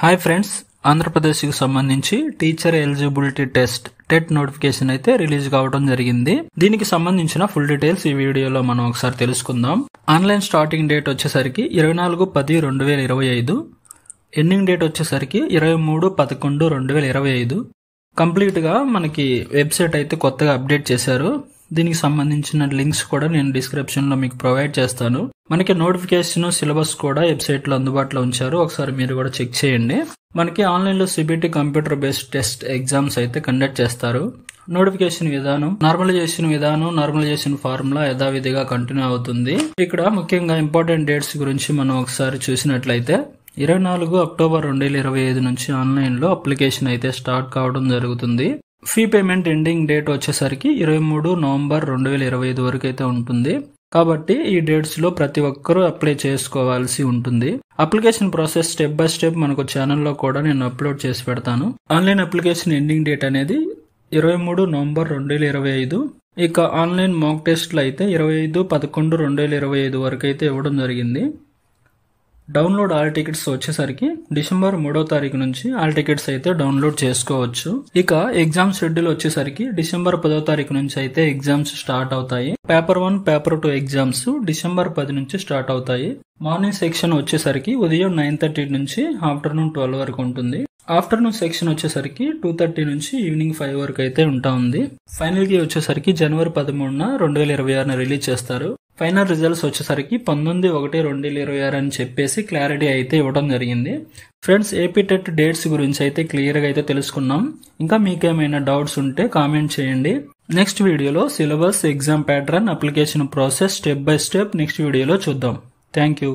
Hi friends, ఆంధ్రప్రదేశ్కి సంబంధించి teacher eligibility test TET notification అయితే రిలీజ్ కావడం జరిగింది. దీనికి సంబంధించిన ఫుల్ డీటెయిల్స్ ఈ వీడియోలో మనం ఒకసారి తెలుసుకుందాం. ఆన్లైన్ స్టార్టింగ్ డేట్ వచ్చేసరికి 24/10/2025, ఎండింగ్ డేట్ వచ్చేసరికి 23/11/2025. కంప్లీట్ గా మనకి వెబ్సైట్ అయితే కొత్తగా అప్డేట్ చేశారు. దీనికి సంబంధించిన లింక్స్ కూడా నేను డిస్క్రిప్షన్ లో మీకు ప్రొవైడ్ చేస్తాను. మనకి నోటిఫికేషన్, సిలబస్ కూడా వెబ్సైట్ లో అందుబాటులో ఉంచారు. ఒకసారి మీరు కూడా చెక్ చేయండి. మనకి ఆన్లైన్ లో CBT computer based test exams అయితే కండక్ట్ చేస్తారు. నోటిఫికేషన్ విధానం, నార్మలైజేషన్ ఫార్ములా యథావిధిగా కంటిన్యూ అవుతుంది. ఇక్కడ ముఖ్యంగా ఇంపార్టెంట్ డేట్స్ గురించి మనం ఒకసారి చూసినట్లయితే 24 అక్టోబర్ 2025 నుంచి ఆన్లైన్ లో అప్లికేషన్ అయితే స్టార్ట్ కావడం జరుగుతుంది. ఫీ పేమెంట్ ఎండింగ్ డేట్ వచ్చేసరికి 23 నవంబర్ 2025 వరకు అయితే ఉంటుంది. కాబట్టి ఈ డేట్స్ లో ప్రతి ఒక్కరూ అప్లై చేసుకోవాల్సి ఉంటుంది. Application process step by step మనకు ఛానల్లో కూడా నేను అప్లోడ్ చేసి పెడతాను. ఆన్లైన్ అప్లికేషన్ ఎండింగ్ డేట్ అనేది 23 నవంబర్ 2025. ఇక ఆన్లైన్ మాక్ టెస్ట్లు అయితే 25/11/2025 వరకు అయితే ఇవ్వడం జరిగింది. డౌన్లోడ్ ఆల్ టికెట్స్ వచ్చేసరికి డిసెంబర్ 3వ తారీఖు నుంచి ఆల్ టికెట్స్ అయితే డౌన్లోడ్ చేసుకోవచ్చు. ఇక ఎగ్జామ్ షెడ్యూల్ వచ్చేసరికి డిసెంబర్ 10వ తారీఖు నుంచి అయితే ఎగ్జామ్స్ స్టార్ట్ అవుతాయి. పేపర్ 1, పేపర్ 2 ఎగ్జామ్స్ డిసెంబర్ 10 నుంచి స్టార్ట్ అవుతాయి. మార్నింగ్ సెక్షన్ వచ్చేసరికి ఉదయం 9:30 నుంచి ఆఫ్టర్నూన్ 12 వరకు ఉంటుంది. ఆఫ్టర్నూన్ సెక్షన్ వచ్చేసరికి 2:30 నుంచి ఈవినింగ్ 5 వరకు అయితే ఉంటుంది. ఫైనల్ కి వచ్చేసరికి జనవరి 13న 2026 రిలీజ్ చేస్తారు. ఫైనల్ రిజల్ట్స్ వచ్చేసరికి 19/1/2026 అని చెప్పేసి క్లారిటీ అయితే ఇవ్వడం జరిగింది. ఫ్రెండ్స్, ఏపీ టెట్ డేట్స్ గురించి అయితే క్లియర్ గా అయితే తెలుసుకున్నాం. ఇంకా మీకేమైనా డౌట్స్ ఉంటే కామెంట్ చేయండి. నెక్స్ట్ వీడియోలో syllabus, exam pattern, application process step by step next వీడియోలో చూద్దాం. Thank you.